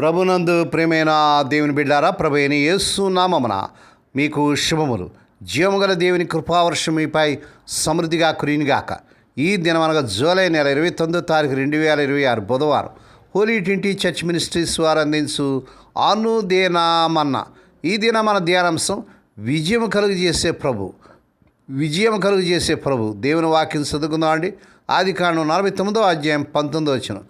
ప్రభునందు ప్రేమైన దేవుని బిడ్డారా, ప్రభు అయిన యేసు నామమున మీకు శుభములు. జీవముగల దేవుని కృపావర్షం మీపై సమృద్ధిగా కురియునుగాక. ఈ దినం అనగా జూలై నెల 29వ తారీఖు 2026 బుధవారం హోలీ ట్వంటీ చర్చ్ మినిస్ట్రీస్ వారు అందించు అనుదేనామన్న ఈ దిన మన ధ్యానాంశం విజయం కలుగజేసే ప్రభు. దేవుని వాక్యం చదువుకుందాం అండి. ఆదికాండం 49వ అధ్యాయం 19వ వచనం.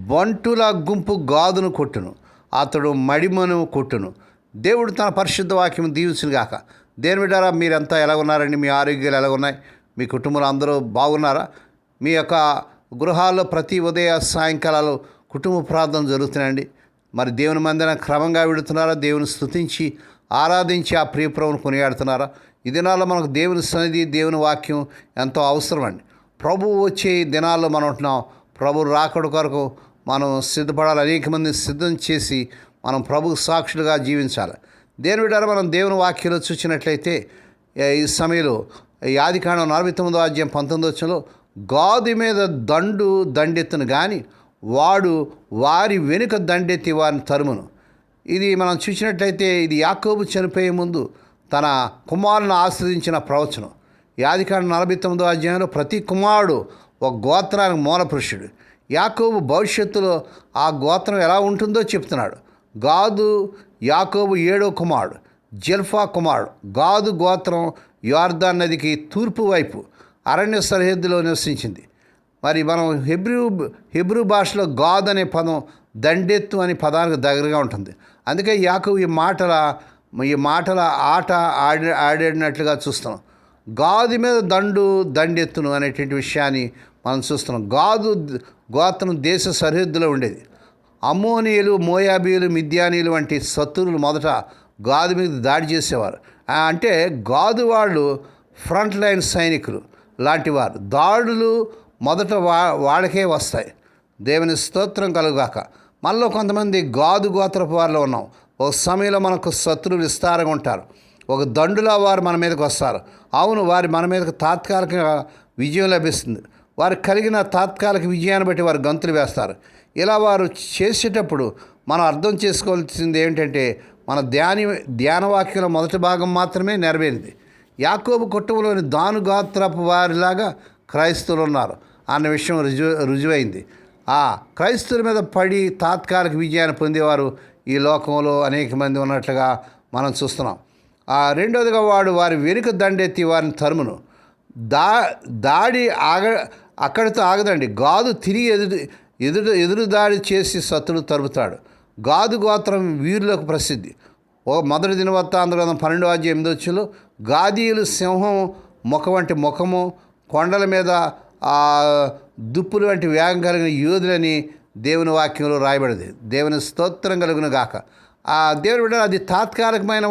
బంటుల గుంపు గాదును కొట్టును, అతడు మడిమను కొట్టును. దేవుడు తన పరిశుద్ధ వాక్యం దీవించునుగాక. దేవుని బిడ్డారా, మీరంతా ఎలా ఉన్నారండి? మీ ఆరోగ్యాలు ఎలా ఉన్నాయి? మీ కుటుంబంలో అందరూ బాగున్నారా? మీ యొక్క గృహాల్లో ప్రతి ఉదయ సాయంకాలాలు కుటుంబ ప్రార్థన జరుగుతున్నాయండి. మరి దేవుని మందిరం క్రమంగా విడుతున్నారా? దేవుని స్తుతించి ఆరాధించి ఆ ప్రియప్రభుని కొనియాడుతున్నారా? ఈ దినాల్లో మనకు దేవుని సన్నిధి, దేవుని వాక్యం ఎంతో అవసరం అండి. ప్రభువు వచ్చే దినాల్లో మనం ఉంటున్నాం. ప్రభు రాకడ కొరకు మనం సిద్ధపడాలి. అనేక మందిని సిద్ధం చేసి మనం ప్రభుకు సాక్షులుగా జీవించాలి. దేవుని బిడ్డలారా, మనం దేవుని వాక్యంలో చూసినట్లయితే ఈ సమయంలో ఈ ఆదికాండం 49వ అధ్యాయం 19వ వచనంలో గాది మీద దండెత్తును కానీ వాడు వారి వెనుక దండెత్తి వారిని తరుమును. ఇది మనం చూసినట్లయితే ఇది యాకోబు చనిపోయే ముందు తన కుమారులను ఆశ్రయించిన ప్రవచనం. ఈ ఆదికాండం 49వ అధ్యాయంలో ప్రతి కుమారుడు ఒక గోత్రానికి మూల పురుషుడు. యాకోబు భవిష్యత్తులో ఆ గోత్రం ఎలా ఉంటుందో చెప్తున్నాడు. గాదు యాకోబు 7వ కుమారుడు, జెల్ఫా కుమారుడు. గాదు గోత్రం యోర్దాను నదికి తూర్పు వైపు అరణ్య సరిహద్దులో నివసించింది. మరి మనం హెబ్రూ భాషలో గాదు అనే పదం దండెత్తు అనే పదానికి దగ్గరగా ఉంటుంది. అందుకే యాకోబు ఈ మాటల ఆట ఆడినట్లుగా చూస్తున్నాం. గాదు మీద దండెత్తును అనేటువంటి విషయాన్ని మనం చూస్తున్నాం. గాదు గోత్రం దేశ సరిహద్దులో ఉండేది. అమ్మోనీయులు, మోయాబీయులు, మిద్యానీయులు వంటి శత్రువులు మొదట గాదు మీద దాడి చేసేవారు. అంటే గాదు వాళ్ళు ఫ్రంట్ లైన్ సైనికులు లాంటి వారు. దాడులు మొదట వాళ్ళకే వస్తాయి. దేవుని స్తోత్రం కలుగాక. మనలో కొంతమంది గాదు గోత్రపు వారిలో ఉన్నాం. ఒక సమయంలో మనకు శత్రువులు విస్తారంగా ఉంటారు. ఒక దండులా వారు మన మీదకి వస్తారు. అవును, వారి మన మీదకి తాత్కాలికంగా విజయం లభిస్తుంది. వారు కలిగిన తాత్కాలిక విజయాన్ని బట్టి వారు గంతులు వేస్తారు. ఇలా వారు చేసేటప్పుడు మనం అర్థం చేసుకోవాల్సింది ఏంటంటే మన ధ్యాన వాక్యంలో మొదటి భాగం మాత్రమే నెరవేరింది. యాకోబు కుటుంబంలోని దాను గోత్రపు వారిలాగా క్రైస్తవులు ఉన్నారు అన్న విషయం రుజువైంది. ఆ క్రైస్తవుల మీద పడి తాత్కాలిక విజయాన్ని పొందేవారు ఈ లోకంలో అనేక మంది ఉన్నట్లుగా మనం చూస్తున్నాం. రెండవదిగా వారి వెనుక దండెత్తి వారిని తరుమును. దాడి అక్కడితో ఆగదండి. గాదు తిరిగి ఎదురు దాడి చేసి శత్రుడు తరుపుతాడు. గాదు గోత్రం వీరులకు ప్రసిద్ధి. మొదటి దినవృత్తాంత గ్రంథం 12వ అధ్యాయం 8వ వచనంలో గాదీయులు సింహం ముఖ వంటి ముఖము, కొండల మీద దుప్పులు వంటి వేగం కలిగిన యోధులని దేవుని వాక్యంలో రాయబడింది. దేవుని స్తోత్రం కలుగును గాక. దేవుని బిడ్డ, అది తాత్కాలికమైన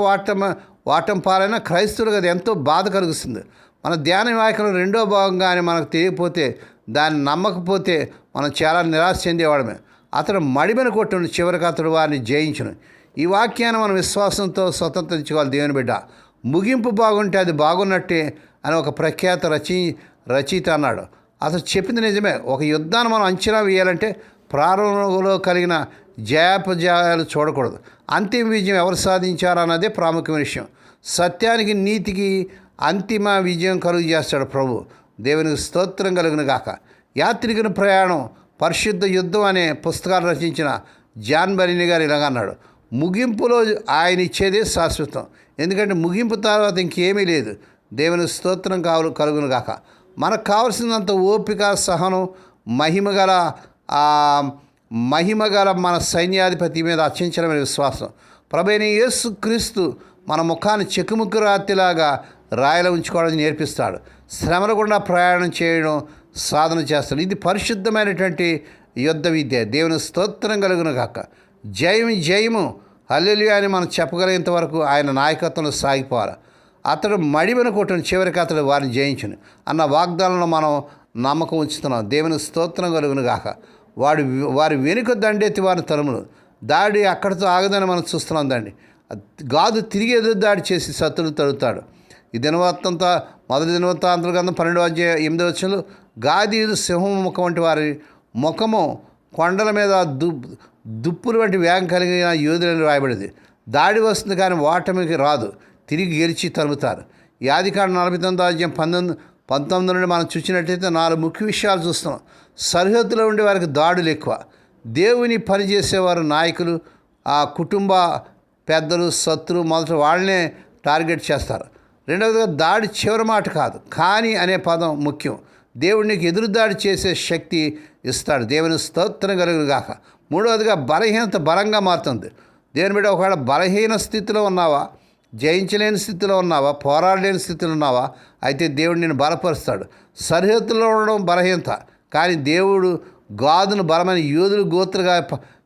వాటం పాలైన క్రైస్తవులకు అది ఎంతో బాధ కలుగుతుంది. మన ధ్యాన వాక్యంలో రెండో భాగంగానే మనకు తెలియకపోతే, దాన్ని నమ్మకపోతే మనం చాలా నిరాశ చెందేవాడమే. అతడు మడిమెన కొట్టును, చివరికి అతడు వారిని జయించును. ఈ వాక్యాన్ని మనం విశ్వాసంతో స్వతంత్రించుకోవాలి. దేవుని బిడ్డ, ముగింపు బాగుంటే అది బాగున్నట్టే అని ఒక ప్రఖ్యాత రచయిత అన్నాడు. అతను చెప్పింది నిజమే. ఒక యుద్ధాన్ని మనం అంచనా వేయాలంటే ప్రారంభంలో కలిగిన జయాపజయాలు చూడకూడదు. అంతిమ విజయం ఎవరు సాధించారన్నదే ప్రాముఖ్యమైన విషయం. సత్యానికి, నీతికి అంతిమ విజయం కలుగు చేస్తాడు ప్రభు. దేవునికి స్తోత్రం కలుగును గాక. యాత్రికుని ప్రయాణం, పరిశుద్ధ యుద్ధం అనే పుస్తకాలు రచించిన జాన్ బెర్నీ గారు ఇలాగ అన్నాడు. ముగింపులో ఆయన ఇచ్చేదే శాశ్వతం. ఎందుకంటే ముగింపు తర్వాత ఇంకేమీ లేదు. దేవుని స్తోత్రం కలుగును గాక. మనకు కావలసినంత ఓపిక, సహనం, మహిమగల మన సైన్యాధిపతి మీద అత్యంచలమైన విశ్వాసం. ప్రభువైన యేసు క్రీస్తు మన ముఖాన్ని చెక్కుముక్కు రాతిలాగా రాయిలో ఉంచుకోవడం నేర్పిస్తాడు. శ్రమల గుండా ప్రయాణం చేయడం సాధన చేస్తాడు. ఇది పరిశుద్ధమైనటువంటి యుద్ధ విద్య. దేవుని స్తోత్రం కలుగును గాక. జయము హల్లెలూయా అని మనం చెప్పగలిగేంత వరకు ఆయన నాయకత్వంలో సాగిపోవాలి. అతడు మడిమెన కొట్టును, చివరికి అతడు వారిని జయించును అన్న వాగ్దానంలో మనం నమ్మకం ఉంచుతున్నాం. దేవుని స్తోత్రం కలుగును గాక. వారి వెనుక దండెత్తి వారిని తరుమును. దాడి అక్కడితో ఆగదని మనం చూస్తున్నాం. గాదు తిరిగి ఎదురు దాడి చేసి శత్రువులు తడుతాడు. ఈ మొదటి దినవృత్తాంత గ్రంథం 12వ అధ్యాయం 8వ వచనంలో గాదీయులు సింహం ముఖం వంటి వారి ముఖము కొండల మీద దుప్పులు వంటి వేగం కలిగిన యోధులని రాయబడింది. దాడి వస్తుంది కానీ ఓటమికి రాదు, తిరిగి గెలిచి తరుముతారు. ఈ ఆదికాండం 49 19 నుండి మనం చూసినట్లయితే 4 ముఖ్య విషయాలు చూస్తున్నాం. సరిహద్దులో ఉండే వారికి దాడులు ఎక్కువ. దేవుని పనిచేసేవారు నాయకులు, ఆ కుటుంబ పెద్దలు, శత్రువు మొదట వాళ్ళనే టార్గెట్ చేస్తారు. రెండవదిగా దాడి చివరి మాట కాదు, కానీ అనే పదం ముఖ్యం. దేవుడు నీకు ఎదురు దాడి చేసే శక్తి ఇస్తాడు. దేవుని స్తోత్రం కలుగును గాక. మూడవదిగా బలహీనత బలంగా మారుతుంది. దేవుని బిడ్డ ఒకవేళ బలహీన స్థితిలో ఉన్నావా, జయించలేని స్థితిలో ఉన్నావా, పోరాడలేని స్థితిలో ఉన్నావా, అయితే దేవుడు నిన్ను బలపరుస్తాడు. సరిహద్దులో ఉండడం బలహీనత, కానీ దేవుడు గాదును బలమైన యోధులు గోత్రగా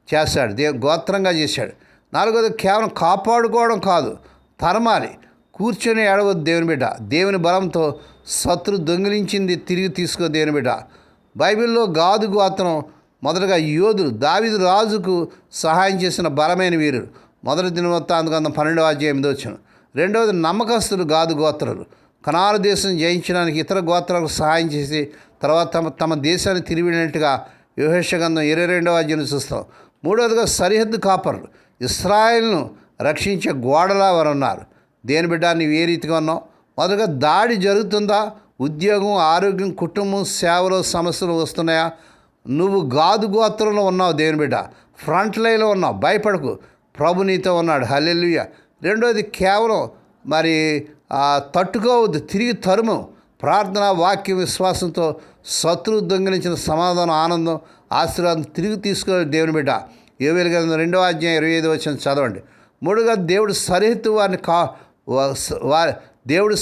చేశాడు, గోత్రంగా చేశాడు. నాలుగోది కేవలం కాపాడుకోవడం కాదు, తరమాలి. కూర్చొని ఏడవద్దు దేవుని బిడ్డ. దేవుని బలంతో శత్రు దొంగిలించింది తిరిగి తీసుకో దేవుని బిడ్డ. బైబిల్లో గాదు గోత్రం మొదటగా యోధులు, దావీదు రాజుకు సహాయం చేసిన బలమైన వీరుడు. మొదటి దినవృత్తాంతగ్రంథం 12:8. రెండవది నమ్మకస్తులు గాదు గోత్రాలు. కనాను దేశం జయించడానికి ఇతర గోత్రాలకు సహాయం చేసి తర్వాత తమ దేశాన్ని తిరిగినట్టుగా యెహోషువ గ్రంథం 22 చూస్తాం. మూడవదిగా సరిహద్దు కాపరులు. ఇశ్రాయేలును రక్షించే గోడలా వారు ఉన్నారు. దేని బిడ్డ నీవు ఏ రీతిగా ఉన్నావు? మొదటగా దాడి జరుగుతుందా? ఉద్యోగం, ఆరోగ్యం, కుటుంబం, సేవలో సమస్యలు వస్తున్నాయా? నువ్వు గాదు గోత్రంలో ఉన్నావు దేవుని బిడ్డ, ఫ్రంట్ లైన్లో ఉన్నావు. భయపడకు, ప్రభు నీతో ఉన్నాడు. హల్లెలూయా. రెండోది కేవలం తట్టుకోవద్దు, తిరిగి తరుము. ప్రార్థన, వాక్య, విశ్వాసంతో శత్రువు దొంగిలించిన సమాధానం, ఆనందం, ఆశీర్వాదం తిరిగి తీసుకో దేవుని బిడ్డ. యోవేలు గ్రంథం 2:25 చదవండి. మూడుగా దేవుడు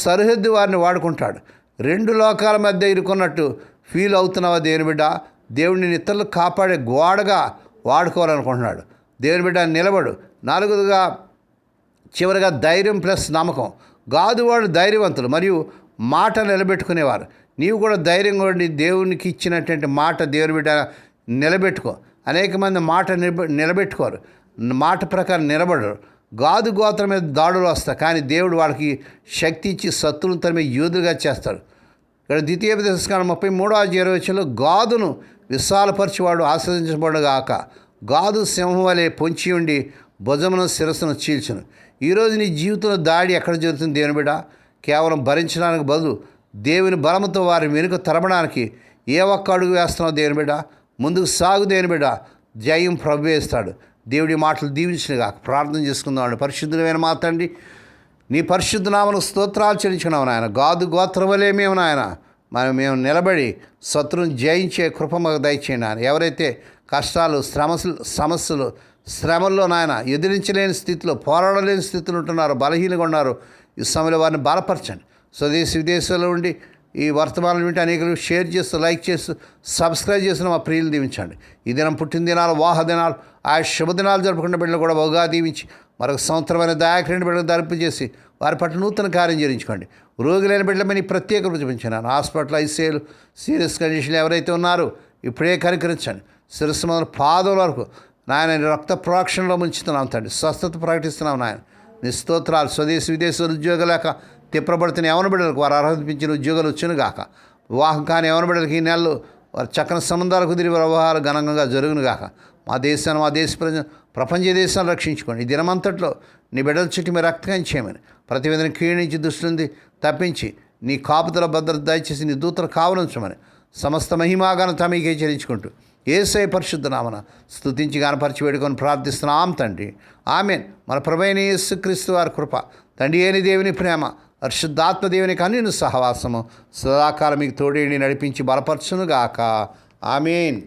సరిహద్దు వారిని వాడుకుంటాడు. రెండు లోకాల మధ్య ఇరుకున్నట్టు ఫీల్ అవుతున్నావా దేవుని బిడ్డ? దేవుడిని ఇతరులు కాపాడే గోడగా వాడుకోవాలనుకుంటున్నాడు. దేవుని బిడ్డ నిలబడు. నాలుగోదిగా చివరిగా ధైర్యం ప్లస్ నమ్మకం. గాదువాడు ధైర్యవంతులు మరియు మాట నిలబెట్టుకునేవారు. నీవు కూడా ధైర్యంగా ఉండి దేవునికి ఇచ్చినటువంటి మాట దేవుని బిడ్డ నిలబెట్టుకో. అనేక మంది మాట నిలబెట్టుకోరు, మాట ప్రకారం నిలబడరు. గాదు గోత్రం మీద దాడులు వస్తాయి, కానీ దేవుడు వాళ్ళకి శక్తి ఇచ్చి శత్రువులను తరిమే యోధులుగా చేస్తాడు. ఇక్కడ ద్వితీయోపదేశకాండం 33:20 గాదును విశాలపరిచేవాడు ఆశ్రదించబడుగాక. గాదు సింహం వలె పొంచి ఉండి భుజమును శిరస్సును చీల్చును. ఈరోజు నీ జీవితంలో దాడి ఎక్కడ జరుగుతుంది దేవుని బిడ్డ? కేవలం భరించడానికి బదులు దేవుని బలముతో వారి వెనుక తరమడానికి ఏ ఒక్క అడుగు వేస్తున్నావు దేవుని బిడ్డ? ముందుకు సాగు దేవుని బిడ్డ. జయం ప్రభువే ఇస్తాడు. దేవుడి మాటలు దీవించినగా ప్రార్థన చేసుకుందామండి. పరిశుద్ధులైన మా తండ్రి, నీ పరిశుద్ధ నామమునకు స్తోత్రాలు చెల్లించుకున్నాము నాయన. గాదు గోత్రం వలె మేము నాయన మేము నిలబడి శత్రువుని జయించే కృప మాకు దయచేయండి నాయన. ఎవరైతే కష్టాలు, సమస్యలు, శ్రమల్లో నాయన ఎదిరించలేని స్థితిలో, పోరాడలేని స్థితిలో ఉంటున్నారో, బలహీనంగా ఉన్నారు, ఈ సమయంలో వారిని బలపరచండి. స్వదేశీ విదేశాల్లో ఉండి ఈ వర్తమానం వింటే అనేకలు షేర్ చేస్తూ, లైక్ చేస్తూ, సబ్స్క్రైబ్ చేసిన మా ప్రియులు దీవించండి. ఈ దినం పుట్టిన దినాలు, వాహ దినాలు, ఆ శుభదినాలు జరుపుకున్న బిడ్డలు కూడా బహుగా దీవించి మరొక సంవత్సరమైన దయాకరణ బిడ్డలు ధరింపు చేసి వారి పట్ల నూతన కార్యం చేయించుకోండి. రోగులైన బిడ్డల మీద ప్రత్యేక చూపించినాను. హాస్పిటల్, ఐసీయూలు, సీరియస్ కండిషన్లు ఎవరైతే ఉన్నారో ఇప్పుడే కనికరించండి. శిరస్సు మొదలు పాదం వరకు నాయన రక్త ప్రోక్షణలో ముంచుతున్నాం తండ్రి. స్వస్థత ప్రకటిస్తున్నాం నాయన. నీ స్తోత్రాలు. స్వదేశీ విదేశాలు ఉద్యోగం లేక తిప్పబడుతున్న యవన బిడ్డలకు వారు అర్హతించిన ఉద్యోగాలు వచ్చునుగాక. వివాహం కాని యవన బిడ్డలకు ఈ నెలలు వారి చక్కని సంబంధాలు కుదిరి వ్యవహారాలు ఘనంగా జరుగునుగాక. మా దేశాన్ని, మా దేశ ప్రపంచ దేశాన్ని రక్షించుకోండి. ఈ దినమంతట్లో నీ బిడ్డల చుట్టూ మీరు రక్తం చేయమని, ప్రతి విధంగా క్షీణించి దుష్టుని తప్పించి నీ కాపుదల భద్రత దయచేసి నీ దూతలు కావలించమని సమస్త మహిమాగానం మీకే చెల్లించుకుంటూ యేసయ్య పరిశుద్ధ నామమున స్తుతించి గానపరిచి వేడుకొని ప్రార్థిస్తున్నాం తండ్రి. ఆమేన్. మన ప్రభువైన యేసుక్రీస్తు వారి కృప, తండ్రి అయిన దేవుని ప్రేమ, పరిశుద్ధాత్మ దేవుని కన్నుని సహవాసము సదాకాలం మీకు తోడేండి నడిపించి బలపరచునుగాక. ఆమేన్.